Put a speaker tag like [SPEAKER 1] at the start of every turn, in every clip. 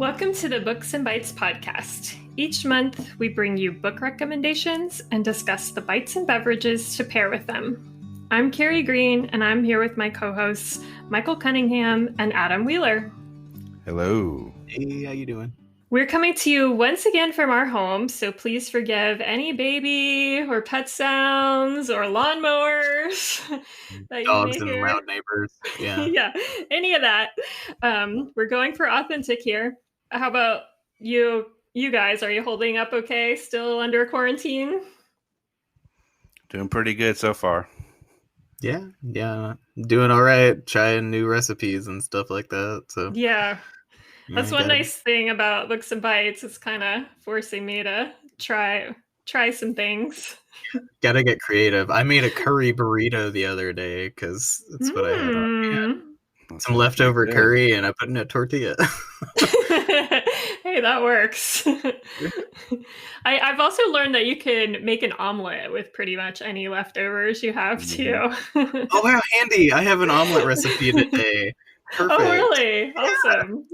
[SPEAKER 1] Welcome to the Books and Bites podcast. Each month, we bring you book recommendations and discuss the bites and beverages to pair with them. I'm Carrie Green, and I'm here with my co-hosts, Michael Cunningham and Adam Wheeler.
[SPEAKER 2] Hello.
[SPEAKER 3] Hey, how you doing?
[SPEAKER 1] We're coming to you once again from our home, so please forgive any baby or pet sounds or lawnmowers that
[SPEAKER 3] Dogs
[SPEAKER 1] you may
[SPEAKER 3] and
[SPEAKER 1] hear.
[SPEAKER 3] loud neighbors. Yeah.
[SPEAKER 1] Yeah, any of that. We're going for authentic here. How about you guys? Are you holding up okay? Still under quarantine?
[SPEAKER 2] Doing pretty good so far.
[SPEAKER 3] Yeah. Doing all right. Trying new recipes and stuff like that. So
[SPEAKER 1] Yeah. That's one nice thing about Books and Bites. It's kind of forcing me to try some things.
[SPEAKER 3] Gotta get creative. I made a curry burrito the other day because that's what I had on hand. Some leftover curry and I put in a tortilla.
[SPEAKER 1] Hey, that works. I've also learned that you can make an omelet with pretty much any leftovers you have too.
[SPEAKER 3] Oh, wow, handy. I have an omelet recipe today. Perfect.
[SPEAKER 1] Oh, really? Awesome.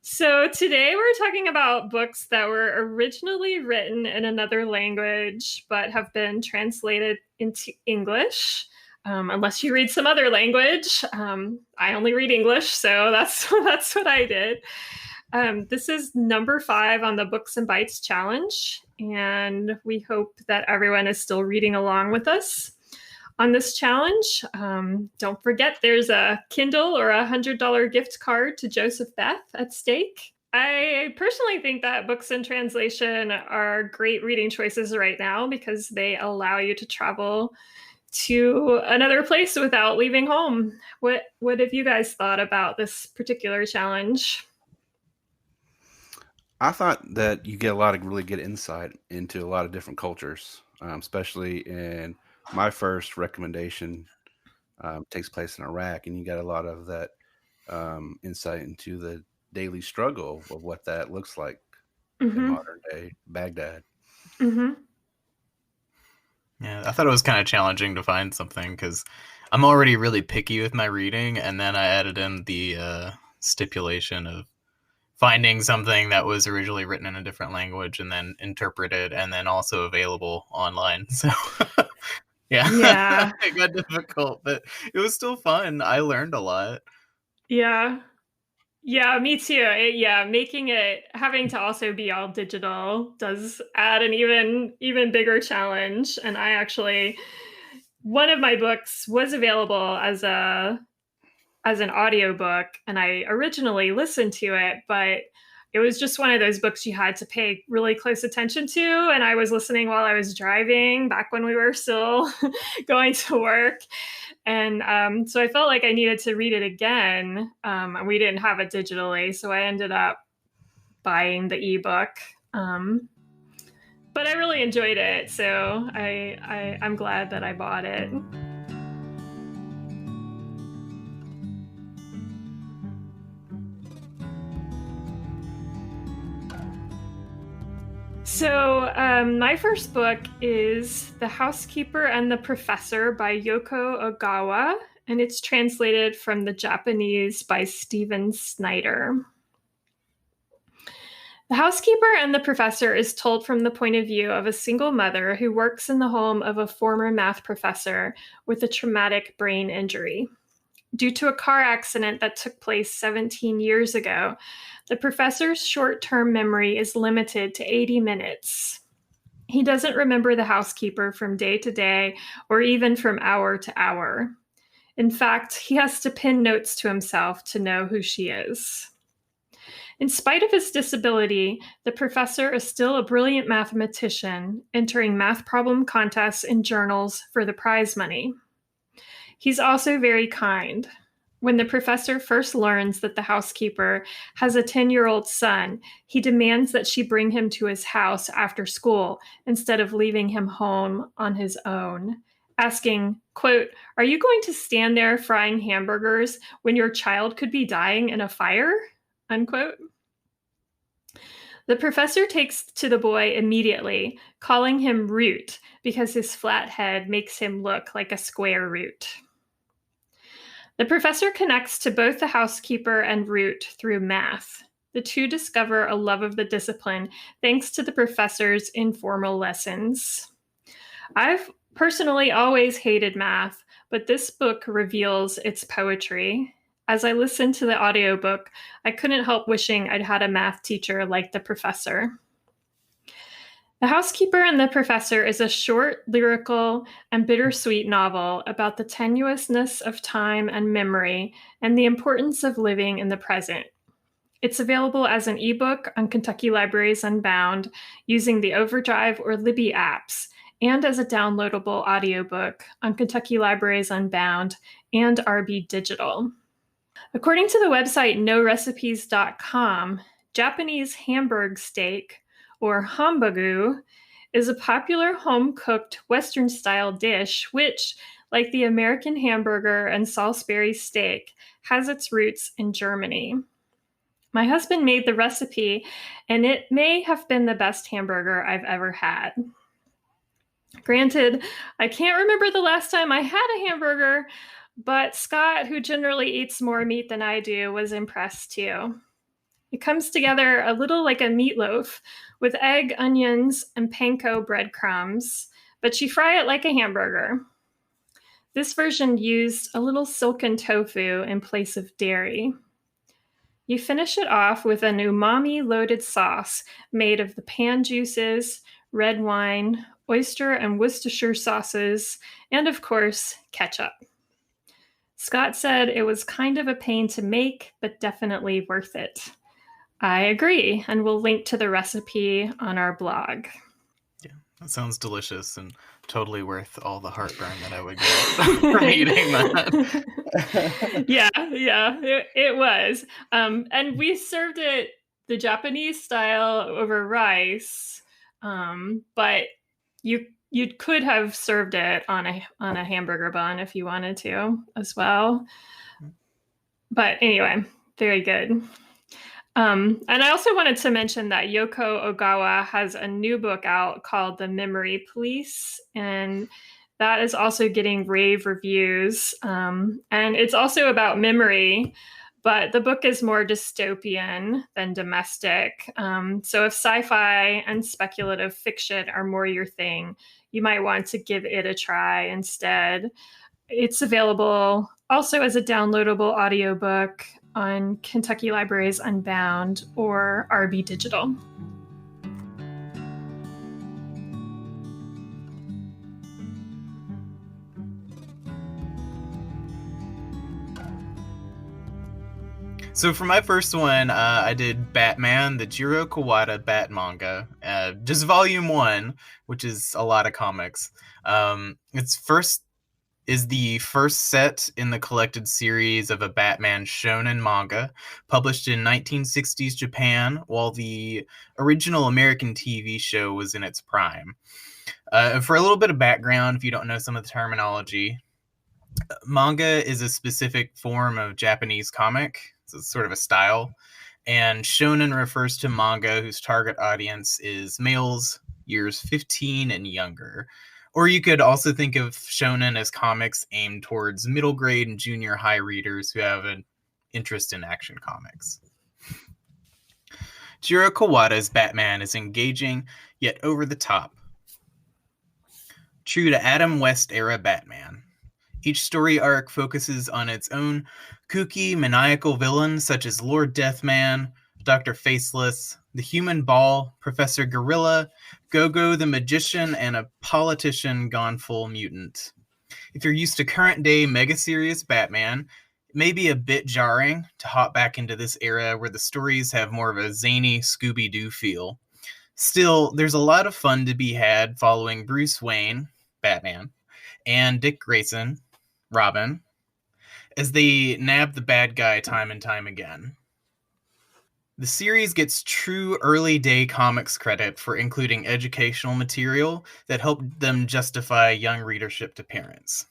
[SPEAKER 1] So today we're talking about books that were originally written in another language but have been translated into English. Unless you read some other language. I only read English, so that's what I did. This is number 5 on the Books and Bites challenge, and we hope that everyone is still reading along with us on this challenge. Don't forget there's a Kindle or $100 gift card to Joseph Beth at stake. I personally think that books in translation are great reading choices right now because they allow you to travel to another place without leaving home. What have you guys thought about this particular challenge?
[SPEAKER 2] I thought that you get a lot of really good insight into a lot of different cultures, especially in my first recommendation takes place in Iraq, and you got a lot of that insight into the daily struggle of what that looks like in modern day Baghdad.
[SPEAKER 1] Mm-hmm.
[SPEAKER 3] Yeah, I thought it was kind of challenging to find something because I'm already really picky with my reading, and then I added in the stipulation of finding something that was originally written in a different language and then interpreted and then also available online. So yeah. It got difficult, but it was still fun. I learned a lot.
[SPEAKER 1] Yeah, me too. Having to also be all digital does add an even bigger challenge. And one of my books was available as an audiobook, and I originally listened to it, but it was just one of those books you had to pay really close attention to. And I was listening while I was driving back when we were still going to work. And so I felt like I needed to read it again. And we didn't have it digitally, so I ended up buying the ebook. But I really enjoyed it, so I'm glad that I bought it. So my first book is The Housekeeper and the Professor by Yoko Ogawa, and it's translated from the Japanese by Stephen Snyder. The Housekeeper and the Professor is told from the point of view of a single mother who works in the home of a former math professor with a traumatic brain injury. Due to a car accident that took place 17 years ago, the professor's short-term memory is limited to 80 minutes. He doesn't remember the housekeeper from day to day or even from hour to hour. In fact, he has to pin notes to himself to know who she is. In spite of his disability, the professor is still a brilliant mathematician, entering math problem contests in journals for the prize money. He's also very kind. When the professor first learns that the housekeeper has a 10-year-old son, he demands that she bring him to his house after school instead of leaving him home on his own, asking, quote, "Are you going to stand there frying hamburgers when your child could be dying in a fire?" Unquote. The professor takes to the boy immediately, calling him Root because his flat head makes him look like a square root. The professor connects to both the housekeeper and Root through math. The the two discover a love of the discipline thanks to the professor's informal lessons. I've personally always hated math, but this book reveals its poetry. As I listened to the audiobook, I couldn't help wishing I'd had a math teacher like the professor. The Housekeeper and the Professor is a short, lyrical, and bittersweet novel about the tenuousness of time and memory and the importance of living in the present. It's available as an ebook on Kentucky Libraries Unbound using the Overdrive or Libby apps, and as a downloadable audiobook on Kentucky Libraries Unbound and RB Digital. According to the website norecipes.com, Japanese Hamburg steak, or hambagu, is a popular home-cooked Western-style dish which, like the American hamburger and Salisbury steak, has its roots in Germany. My husband made the recipe, and it may have been the best hamburger I've ever had. Granted, I can't remember the last time I had a hamburger, but Scott, who generally eats more meat than I do, was impressed too. It comes together a little like a meatloaf with egg, onions, and panko breadcrumbs, but you fry it like a hamburger. This version used a little silken tofu in place of dairy. You finish it off with an umami-loaded sauce made of the pan juices, red wine, oyster and Worcestershire sauces, and of course, ketchup. Scott said it was kind of a pain to make, but definitely worth it. I agree, and we'll link to the recipe on our blog.
[SPEAKER 3] Yeah, that sounds delicious and totally worth all the heartburn that I would get from eating that.
[SPEAKER 1] Yeah, it was. And we served it the Japanese style over rice, but you could have served it on a hamburger bun if you wanted to as well. But anyway, very good. And I also wanted to mention that Yoko Ogawa has a new book out called The Memory Police, and that is also getting rave reviews. And it's also about memory, but the book is more dystopian than domestic. So if sci-fi and speculative fiction are more your thing, you might want to give it a try instead. It's available also as a downloadable audiobook on Kentucky Libraries Unbound or RB Digital.
[SPEAKER 3] So for my first one, I did Batman, the Jiro Kawada Bat manga, just volume 1, which is a lot of comics. Is the first set in the collected series of a Batman shonen manga, published in 1960s Japan, while the original American TV show was in its prime. For a little bit of background, if you don't know some of the terminology, manga is a specific form of Japanese comic. It's sort of a style. And shonen refers to manga whose target audience is males, years 15 and younger. Or you could also think of shonen as comics aimed towards middle grade and junior high readers who have an interest in action comics. Jiro Kawada's Batman is engaging, yet over the top. True to Adam West era Batman. Each story arc focuses on its own kooky, maniacal villains such as Lord Deathman, Dr. Faceless, the Human Ball, Professor Gorilla, Go-Go the Magician, and a politician gone full mutant. If you're used to current-day mega-serious Batman, it may be a bit jarring to hop back into this era where the stories have more of a zany Scooby-Doo feel. Still, there's a lot of fun to be had following Bruce Wayne, Batman, and Dick Grayson, Robin, as they nab the bad guy time and time again. The series gets true early day comics credit for including educational material that helped them justify young readership to parents.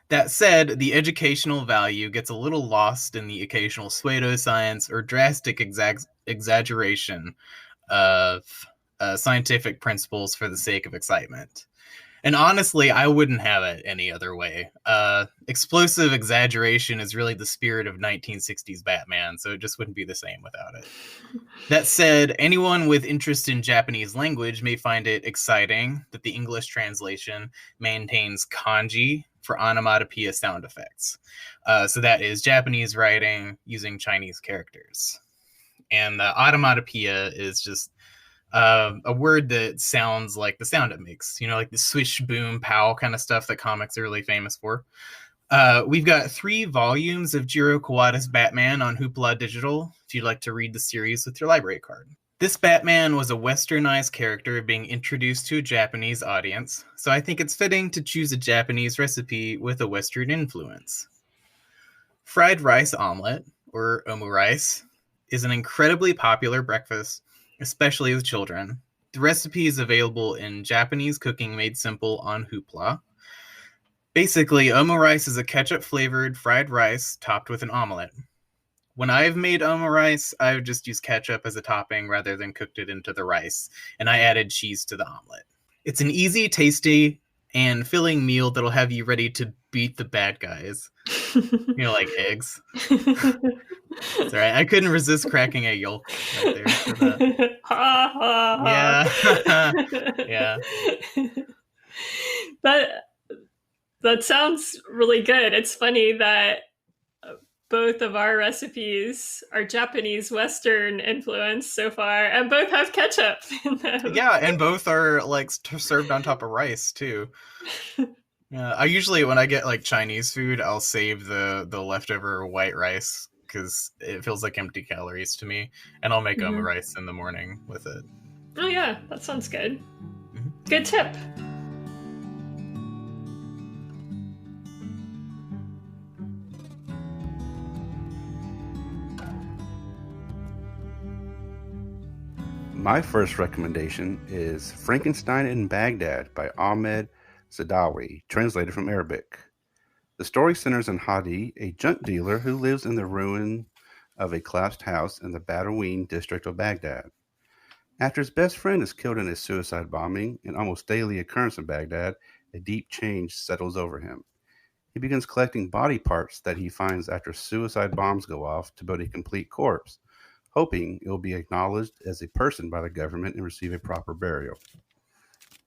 [SPEAKER 3] That said, the educational value gets a little lost in the occasional pseudoscience or drastic exaggeration of scientific principles for the sake of excitement. And honestly, I wouldn't have it any other way. Explosive exaggeration is really the spirit of 1960s Batman, so it just wouldn't be the same without it. That said, anyone with interest in Japanese language may find it exciting that the English translation maintains kanji for onomatopoeia sound effects. So that is Japanese writing using Chinese characters. And the onomatopoeia is just a word that sounds like the sound it makes, like the swish, boom, pow kind of stuff that comics are really famous for. We've got 3 volumes of Jiro Kawada's Batman on Hoopla Digital, if you'd like to read the series with your library card. This Batman was a westernized character being introduced to a Japanese audience, so I think it's fitting to choose a Japanese recipe with a Western influence. Fried rice omelet, or omurice, is an incredibly popular breakfast, especially with children. The recipe is available in Japanese Cooking Made Simple on Hoopla. Basically, omurice is a ketchup-flavored fried rice topped with an omelet. When I've made omurice, I've just used ketchup as a topping rather than cooked it into the rice, and I added cheese to the omelet. It's an easy, tasty, and filling meal that'll have you ready to beat the bad guys. Like eggs. It's all right. I couldn't resist cracking a yolk right there for that. Yeah.
[SPEAKER 1] Yeah. That sounds really good. It's funny that both of our recipes are Japanese Western influence so far, and both have ketchup in them.
[SPEAKER 3] Yeah, and both are served on top of rice too. Yeah, I usually, when I get Chinese food, I'll save the leftover white rice because it feels like empty calories to me, and I'll make omurice in the morning with it.
[SPEAKER 1] Oh yeah, that sounds good. Good tip.
[SPEAKER 2] My first recommendation is Frankenstein in Baghdad by Ahmed Sadawi, translated from Arabic. The story centers on Hadi, a junk dealer who lives in the ruin of a collapsed house in the Badawin district of Baghdad. After his best friend is killed in a suicide bombing, an almost daily occurrence in Baghdad, a deep change settles over him. He begins collecting body parts that he finds after suicide bombs go off to build a complete corpse, hoping it will be acknowledged as a person by the government and receive a proper burial.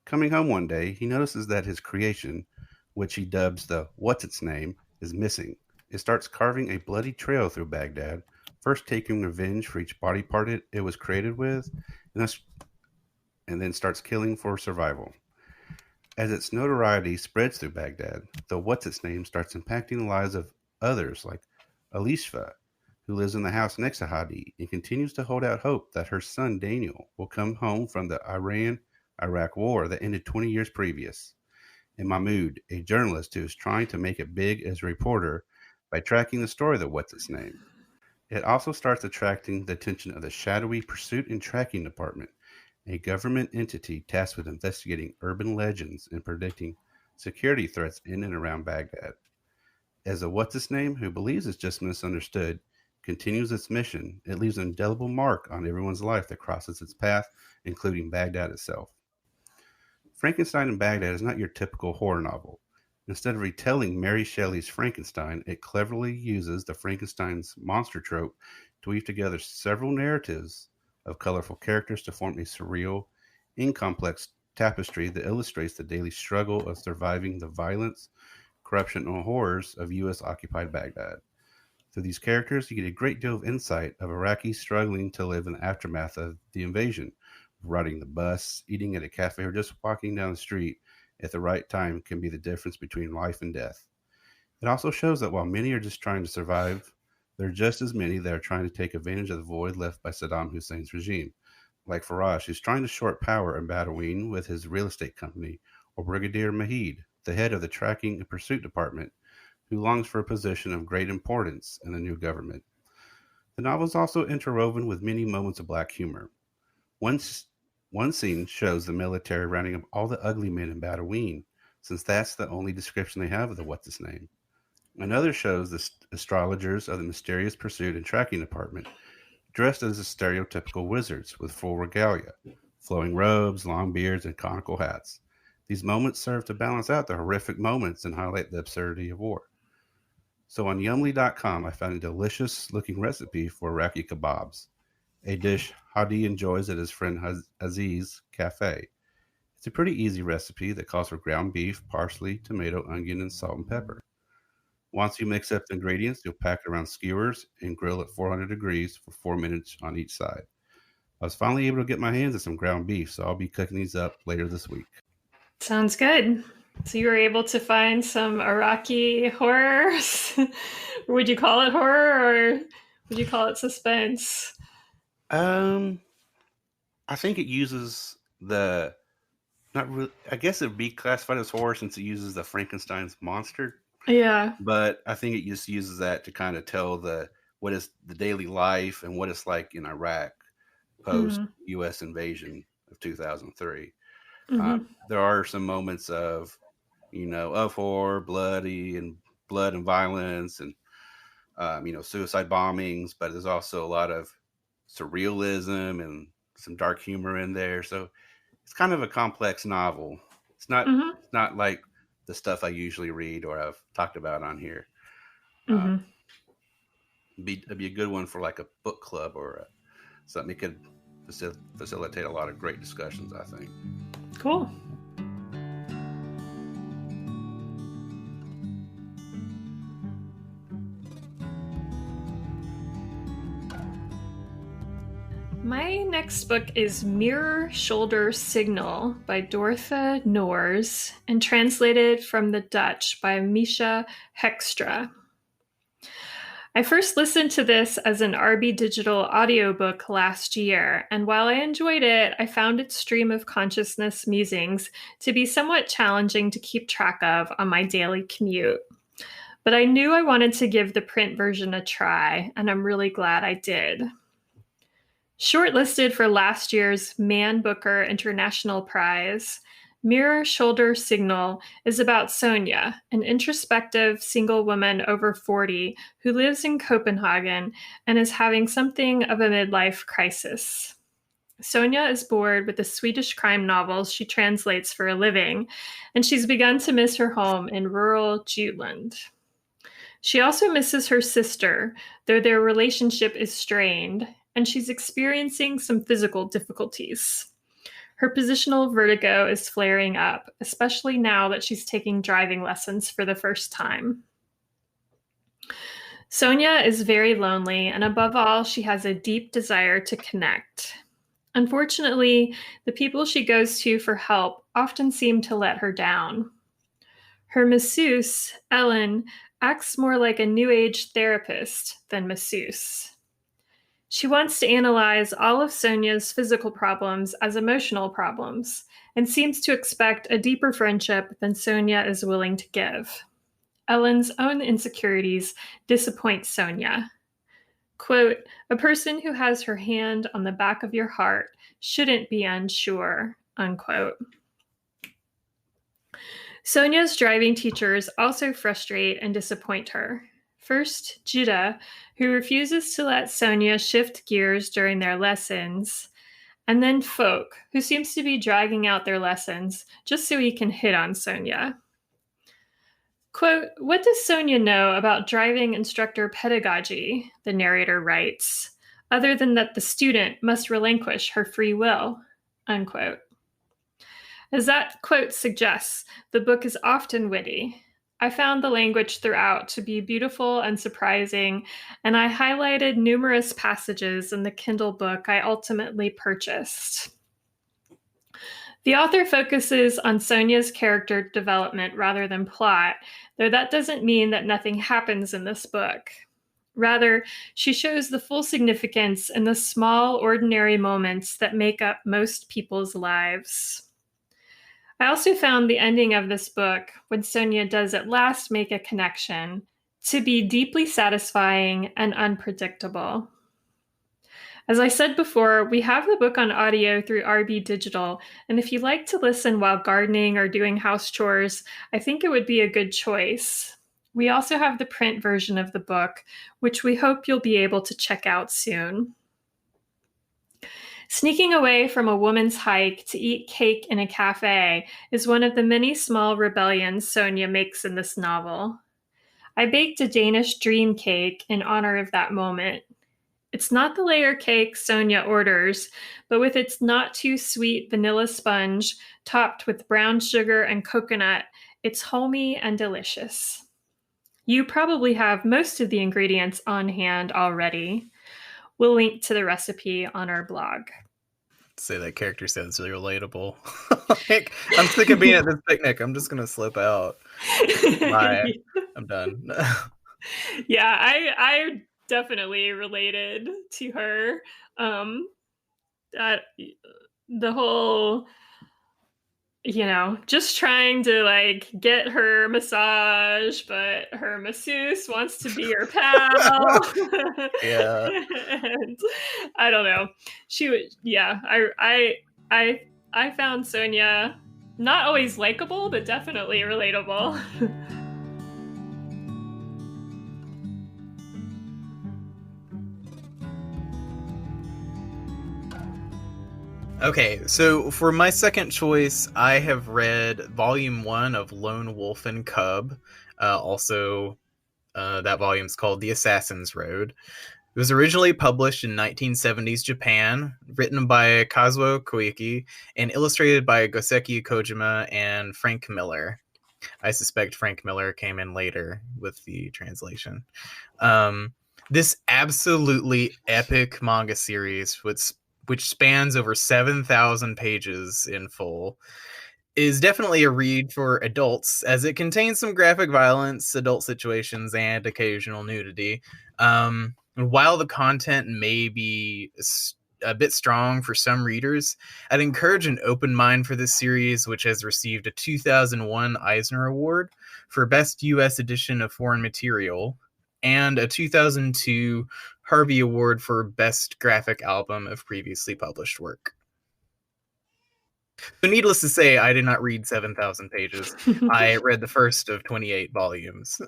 [SPEAKER 2] Coming home one day, he notices that his creation, which he dubs the What's Its Name, is missing. It starts carving a bloody trail through Baghdad, first taking revenge for each body part it was created with, and then starts killing for survival. As its notoriety spreads through Baghdad, the What's Its Name starts impacting the lives of others like Alishfa, who lives in the house next to Hadi and continues to hold out hope that her son Daniel will come home from the Iran-Iraq war that ended 20 years previous. And Mahmoud, a journalist who is trying to make it big as a reporter by tracking the story of the What's Its Name. It also starts attracting the attention of the shadowy Pursuit and Tracking Department, a government entity tasked with investigating urban legends and predicting security threats in and around Baghdad. As a What's Its Name, who believes it's just misunderstood, continues its mission, it leaves an indelible mark on everyone's life that crosses its path, including Baghdad itself. Frankenstein in Baghdad is not your typical horror novel. Instead of retelling Mary Shelley's Frankenstein, it cleverly uses the Frankenstein's monster trope to weave together several narratives of colorful characters to form a surreal, incomplex tapestry that illustrates the daily struggle of surviving the violence, corruption, and horrors of U.S.-occupied Baghdad. Through these characters, you get a great deal of insight of Iraqis struggling to live in the aftermath of the invasion. Riding the bus, eating at a cafe, or just walking down the street at the right time can be the difference between life and death. It also shows that while many are just trying to survive, there are just as many that are trying to take advantage of the void left by Saddam Hussein's regime, like Faraj, who's trying to short power in Badawin with his real estate company, or Brigadier Mahid, the head of the Tracking and Pursuit Department, who longs for a position of great importance in the new government. The novel is also interwoven with many moments of black humor. One scene shows the military rounding up all the ugly men in Badawin, since that's the only description they have of the What's Its Name. Another shows the astrologers of the mysterious Pursuit and Tracking Department, dressed as the stereotypical wizards with full regalia, flowing robes, long beards, and conical hats. These moments serve to balance out the horrific moments and highlight the absurdity of war. So on yumly.com, I found a delicious looking recipe for Iraqi kebabs, a dish Hadi enjoys at his friend Aziz's cafe. It's a pretty easy recipe that calls for ground beef, parsley, tomato, onion, and salt and pepper. Once you mix up the ingredients, you'll pack it around skewers and grill at 400 degrees for 4 minutes on each side. I was finally able to get my hands on some ground beef, so I'll be cooking these up later this week.
[SPEAKER 1] Sounds good. So you were able to find some Iraqi horror? Would you call it horror, or would you call it suspense?
[SPEAKER 2] I think it uses the not really. I guess it would be classified as horror since it uses the Frankenstein's monster.
[SPEAKER 1] Yeah.
[SPEAKER 2] But I think it just uses that to kind of tell what is the daily life and what it's like in Iraq post U.S. invasion of 2003. There are some moments of horror, blood and violence, and suicide bombings. But there's also a lot of surrealism and some dark humor in there. So it's kind of a complex novel. It's not like the stuff I usually read or I've talked about on here. It'd be a good one for like a book club or something. It could facilitate a lot of great discussions, I think.
[SPEAKER 1] Cool. My next book is Mirror, Shoulder, Signal by Dorthe Noors and translated from the Dutch by Misha Hekstra. I first listened to this as an RB Digital audiobook last year, and while I enjoyed it, I found its stream of consciousness musings to be somewhat challenging to keep track of on my daily commute. But I knew I wanted to give the print version a try, and I'm really glad I did. Shortlisted for last year's Man Booker International Prize, Mirror, Shoulder, Signal is about Sonia, an introspective single woman over 40 who lives in Copenhagen and is having something of a midlife crisis. Sonia is bored with the Swedish crime novels she translates for a living, and she's begun to miss her home in rural Jutland. She also misses her sister, though their relationship is strained, and she's experiencing some physical difficulties. Her positional vertigo is flaring up, especially now that she's taking driving lessons for the first time. Sonia is very lonely, and above all, she has a deep desire to connect. Unfortunately, the people she goes to for help often seem to let her down. Her masseuse, Ellen, acts more like a New Age therapist than masseuse. She wants to analyze all of Sonia's physical problems as emotional problems and seems to expect a deeper friendship than Sonia is willing to give. Ellen's own insecurities disappoint Sonia. Quote, "A person who has her hand on the back of your heart shouldn't be unsure," unquote. Sonia's driving teachers also frustrate and disappoint her. First, Judah, who refuses to let Sonia shift gears during their lessons, and then Folk, who seems to be dragging out their lessons just so he can hit on Sonia. Quote, "What does Sonia know about driving instructor pedagogy?" the narrator writes, "other than that the student must relinquish her free will," unquote. As that quote suggests, the book is often witty. I found the language throughout to be beautiful and surprising, and I highlighted numerous passages in the Kindle book I ultimately purchased. The author focuses on Sonia's character development rather than plot, though that doesn't mean that nothing happens in this book. Rather, she shows the full significance in the small, ordinary moments that make up most people's lives. I also found the ending of this book, when Sonia does at last make a connection, to be deeply satisfying and unpredictable. As I said before, we have the book on audio through RB Digital, and if you like to listen while gardening or doing house chores, I think it would be a good choice. We also have the print version of the book, which we hope you'll be able to check out soon. Sneaking away from a woman's hike to eat cake in a cafe is one of the many small rebellions Sonia makes in this novel. I baked a Danish dream cake in honor of that moment. It's not the layer cake Sonia orders, but with its not too sweet vanilla sponge topped with brown sugar and coconut, it's homey and delicious. You probably have most of the ingredients on hand already. We'll link to the recipe on our blog.
[SPEAKER 3] Say that character sounds really relatable. Like, I'm sick of being at this picnic. I'm just gonna slip out. Bye. I'm done.
[SPEAKER 1] Yeah, I definitely related to her. That the whole, just trying to like get her massage, but her masseuse wants to be her pal.
[SPEAKER 3] Yeah.
[SPEAKER 1] And I don't know. She would, yeah. I found Sonia not always likable, but definitely relatable.
[SPEAKER 3] Okay, so for my second choice, I have read Volume 1 of Lone Wolf and Cub. That volume's called The Assassin's Road. It was originally published in 1970s Japan, written by Kazuo Koike, and illustrated by Goseki Kojima and Frank Miller. I suspect Frank Miller came in later with the translation. This absolutely epic manga series, which spans over 7,000 pages in full, is definitely a read for adults, as it contains some graphic violence, adult situations, and occasional nudity. While the content may be a bit strong for some readers, I'd encourage an open mind for this series, which has received a 2001 Eisner Award for Best U.S. Edition of Foreign Material, and a 2002 Harvey Award for Best Graphic Album of Previously Published Work. So needless to say, I did not read 7,000 pages. I read the first of 28 volumes.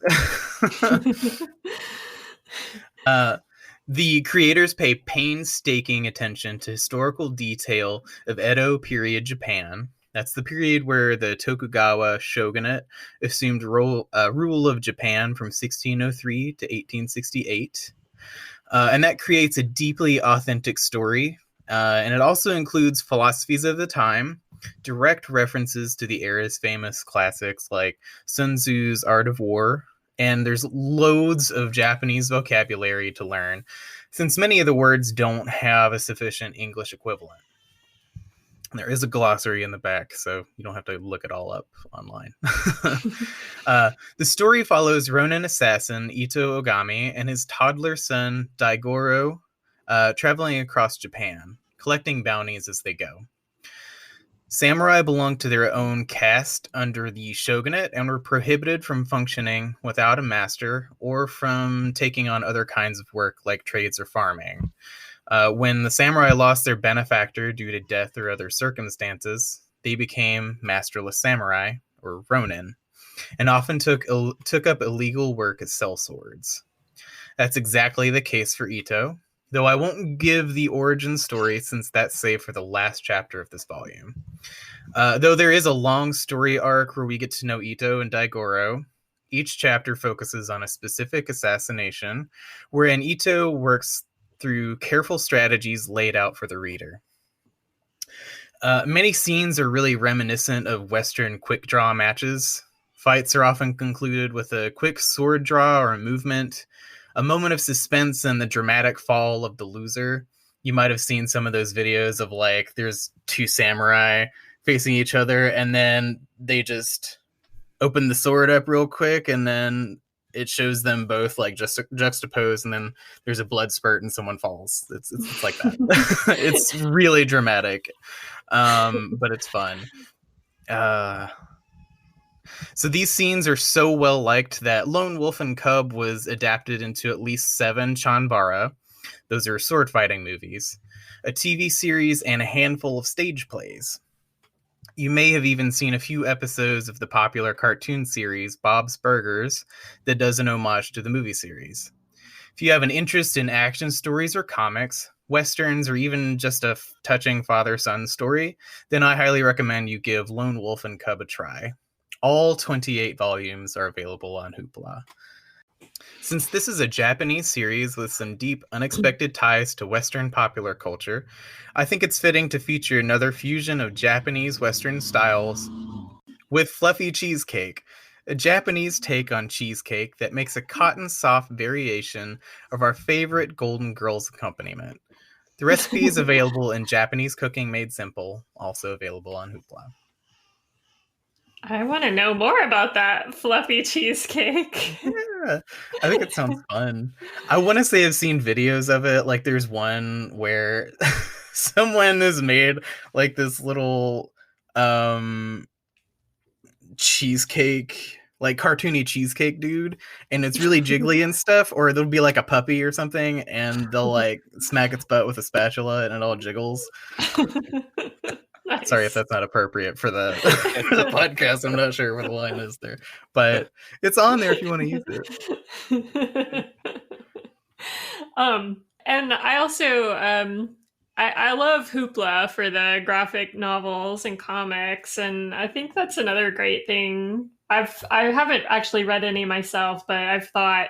[SPEAKER 3] The creators pay painstaking attention to historical detail of Edo period Japan. That's the period where the Tokugawa shogunate assumed rule of Japan from 1603 to 1868. And that creates a deeply authentic story. And it also includes philosophies of the time, direct references to the era's famous classics like Sun Tzu's Art of War, and there's loads of Japanese vocabulary to learn, since many of the words don't have a sufficient English equivalent. There is a glossary in the back, so you don't have to look it all up online. The story follows Ronin assassin Ito Ogami and his toddler son Daigoro traveling across Japan, collecting bounties as they go. Samurai belonged to their own caste under the shogunate and were prohibited from functioning without a master or from taking on other kinds of work like trades or farming. When the samurai lost their benefactor due to death or other circumstances, they became masterless samurai, or ronin, and often took up illegal work as sellswords. That's exactly the case for Ito, though I won't give the origin story since that's saved for the last chapter of this volume. Though there is a long story arc where we get to know Ito and Daigoro, each chapter focuses on a specific assassination, wherein Ito works through careful strategies laid out for the reader. Many scenes are really reminiscent of Western quick draw matches. Fights are often concluded with a quick sword draw or a movement, a moment of suspense, and the dramatic fall of the loser. You might have seen some of those videos of like there's two samurai facing each other and then they just open the sword up real quick and then it shows them both like just juxtaposed and then there's a blood spurt and someone falls. It's like that. It's really dramatic, but it's fun. So these scenes are so well liked that Lone Wolf and Cub was adapted into at least 7 Chanbara. Those are sword fighting movies, a TV series, and a handful of stage plays. You may have even seen a few episodes of the popular cartoon series Bob's Burgers that does an homage to the movie series. If you have an interest in action stories or comics, westerns or even just a touching father-son story, then I highly recommend you give Lone Wolf and Cub a try. All 28 volumes are available on Hoopla. Since this is a Japanese series with some deep, unexpected ties to Western popular culture, I think it's fitting to feature another fusion of Japanese Western styles with Fluffy Cheesecake, a Japanese take on cheesecake that makes a cotton-soft variation of our favorite Golden Girls accompaniment. The recipe is available in Japanese Cooking Made Simple, also available on Hoopla.
[SPEAKER 1] I want to know more about that fluffy cheesecake.
[SPEAKER 3] Yeah, I think it sounds fun. I want to say I've seen videos of it. Like there's one where someone has made like this little cheesecake, like cartoony cheesecake dude, and it's really jiggly and stuff, or there'll be like a puppy or something and they'll like smack its butt with a spatula and it all jiggles.
[SPEAKER 1] Nice.
[SPEAKER 3] Sorry if that's not appropriate for the for the podcast. I'm not sure where the line is there, but it's on there if you want to use it.
[SPEAKER 1] And I also I love Hoopla for the graphic novels and comics, and I think that's another great thing. I haven't actually read any myself, but I've thought,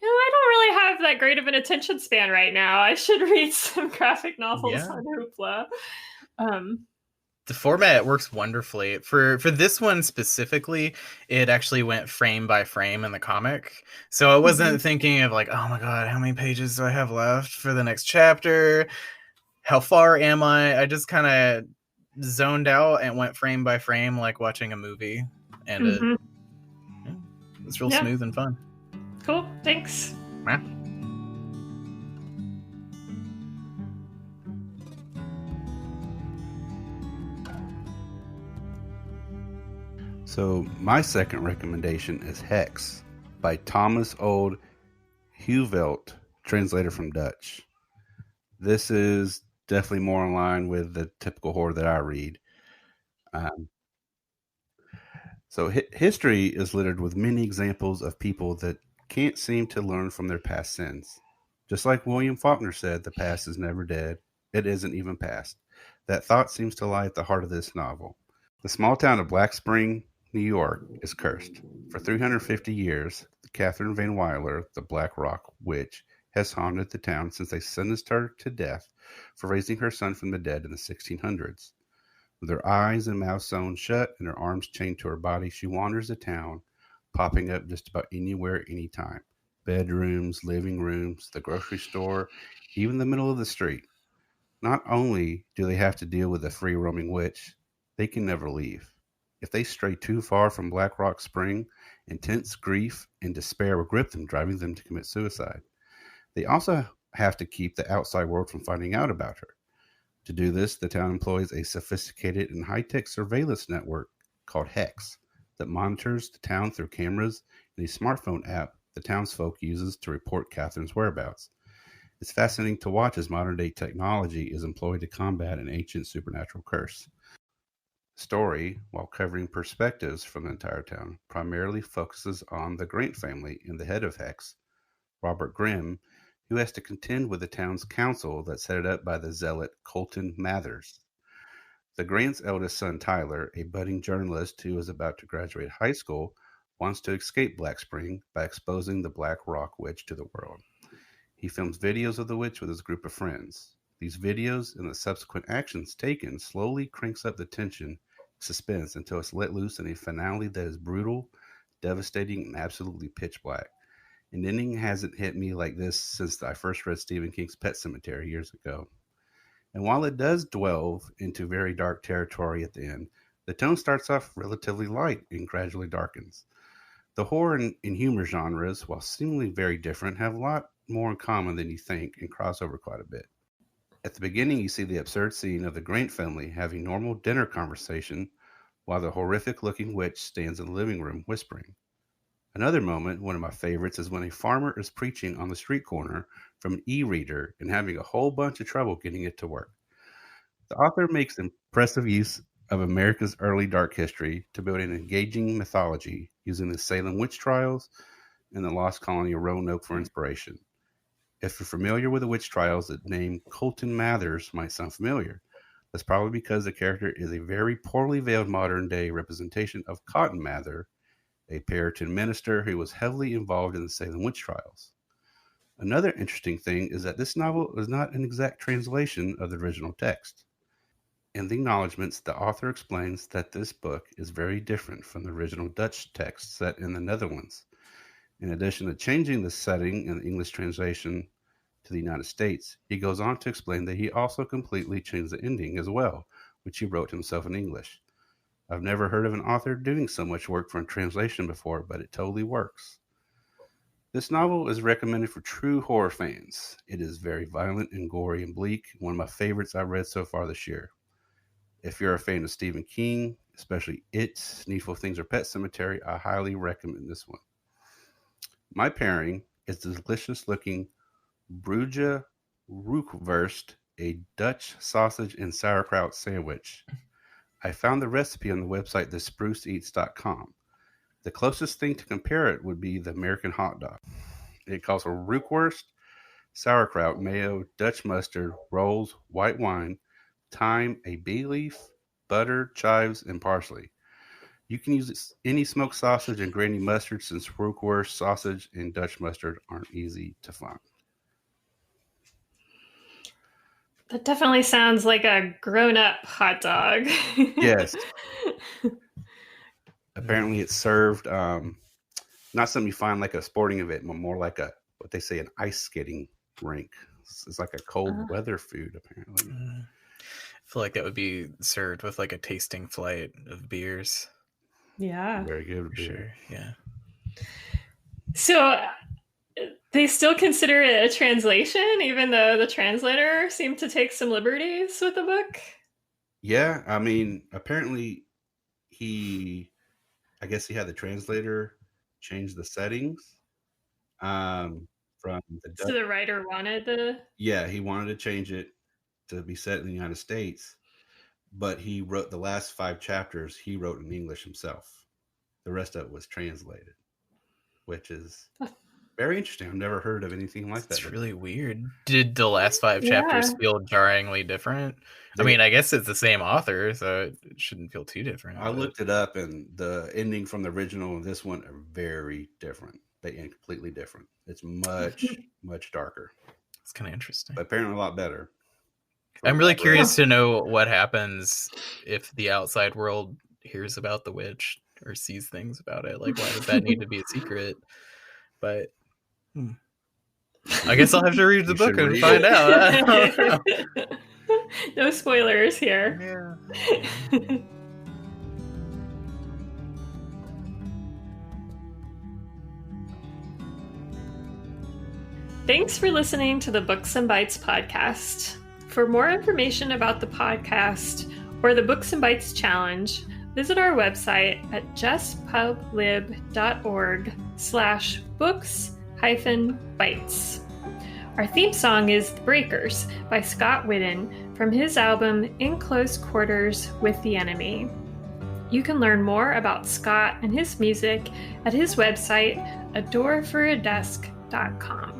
[SPEAKER 1] I don't really have that great of an attention span right now. I should read some graphic novels on Hoopla.
[SPEAKER 3] The format works wonderfully. For this one specifically, it actually went frame by frame in the comic. So I wasn't thinking of like, oh my god, how many pages do I have left for the next chapter? How far am I? I just kind of zoned out and went frame by frame like watching a movie. And it's real smooth and fun.
[SPEAKER 1] Cool, thanks.
[SPEAKER 3] Yeah.
[SPEAKER 2] So my second recommendation is Hex by Thomas Old Huvelt, translator from Dutch. This is definitely more in line with the typical horror that I read. So history is littered with many examples of people that can't seem to learn from their past sins. Just like William Faulkner said, the past is never dead. It isn't even past. That thought seems to lie at the heart of this novel. The small town of Black Spring, New York, is cursed. For 350 years, Catherine Van Wyler, the Black Rock Witch, has haunted the town since they sentenced her to death for raising her son from the dead in the 1600s. With her eyes and mouth sewn shut and her arms chained to her body, she wanders the town, popping up just about anywhere, anytime. Bedrooms, living rooms, the grocery store, even the middle of the street. Not only do they have to deal with a free-roaming witch, they can never leave. If they stray too far from Black Rock Spring, intense grief and despair will grip them, driving them to commit suicide. They also have to keep the outside world from finding out about her. To do this, the town employs a sophisticated and high-tech surveillance network called Hex that monitors the town through cameras and a smartphone app the townsfolk uses to report Catherine's whereabouts. It's fascinating to watch as modern-day technology is employed to combat an ancient supernatural curse. The story, while covering perspectives from the entire town, primarily focuses on the Grant family and the head of Hex, Robert Grimm, who has to contend with the town's council that set it up by the zealot Colton Mathers. The Grant's eldest son, Tyler, a budding journalist who is about to graduate high school, wants to escape Black Spring by exposing the Black Rock Witch to the world. He films videos of the witch with his group of friends. These videos and the subsequent actions taken slowly cranks up the tension, suspense, until it's let loose in a finale that is brutal, devastating, and absolutely pitch black. An ending hasn't hit me like this since I first read Stephen King's Pet Sematary years ago. And while it does delve into very dark territory at the end, the tone starts off relatively light and gradually darkens. The horror and humor genres, while seemingly very different, have a lot more in common than you think and cross over quite a bit. At the beginning, you see the absurd scene of the Grant family having normal dinner conversation while the horrific-looking witch stands in the living room whispering. Another moment, one of my favorites, is when a farmer is preaching on the street corner from an e-reader and having a whole bunch of trouble getting it to work. The author makes impressive use of America's early dark history to build an engaging mythology using the Salem witch trials and the lost colony of Roanoke for inspiration. If you're familiar with the witch trials, the name Colton Mathers might sound familiar. That's probably because the character is a very poorly veiled modern-day representation of Cotton Mather, a Puritan minister who was heavily involved in the Salem witch trials. Another interesting thing is that this novel is not an exact translation of the original text. In the acknowledgments, the author explains that this book is very different from the original Dutch text set in the Netherlands. In addition to changing the setting in the English translation to the United States, he goes on to explain that he also completely changed the ending as well, which he wrote himself in English. I've never heard of an author doing so much work for a translation before, but it totally works. This novel is recommended for true horror fans. It is very violent and gory and bleak, one of my favorites I've read so far this year. If you're a fan of Stephen King, especially It, Needful Things, or Pet Sematary, I highly recommend this one. My pairing is the delicious-looking Bruges Rookworst, a Dutch sausage and sauerkraut sandwich. I found the recipe on the website thespruceeats.com. The closest thing to compare it would be the American hot dog. It calls for Rookwurst, sauerkraut, mayo, Dutch mustard, rolls, white wine, thyme, a bay leaf, butter, chives, and parsley. You can use any smoked sausage and grainy mustard since Rookwurst sausage and Dutch mustard aren't easy to find.
[SPEAKER 1] That definitely sounds like a grown-up hot dog.
[SPEAKER 2] Yes. Apparently it's served, not something you find like a sporting event, but more like what they say, an ice skating rink. It's like a cold weather food, apparently.
[SPEAKER 3] I feel like that would be served with like a tasting flight of beers.
[SPEAKER 1] Yeah.
[SPEAKER 2] Very good beer.
[SPEAKER 3] Sure, yeah.
[SPEAKER 1] So they still consider it a translation, even though the translator seemed to take some liberties with the book?
[SPEAKER 2] Yeah, I mean, apparently I guess he had the translator change the settings from the Dutch.
[SPEAKER 1] So the writer wanted the...
[SPEAKER 2] Yeah, he wanted to change it to be set in the United States, but he wrote the last 5 chapters, he wrote in English himself. The rest of it was translated, which is very interesting. I've never heard of anything like that.
[SPEAKER 3] It's really weird. Did the last 5 chapters feel jarringly different? I mean, I guess it's the same author, so it shouldn't feel too different.
[SPEAKER 2] I looked it up, and the ending from the original and this one are very different. They are completely different. It's much, much darker.
[SPEAKER 3] It's kind of interesting.
[SPEAKER 2] But apparently a lot better.
[SPEAKER 3] I'm really curious to know what happens if the outside world hears about the witch or sees things about it. Like, why does that need to be a secret? But I guess I'll have to read the book and find out.
[SPEAKER 1] No spoilers here.
[SPEAKER 3] Yeah.
[SPEAKER 1] Thanks for listening to the Books and Bites podcast. For more information about the podcast or the Books and Bites challenge, visit our website at justpublib.org/books-bites. Our theme song is The Breakers by Scott Whitten from his album In Close Quarters with the Enemy. You can learn more about Scott and his music at his website, adoreforadesk.com.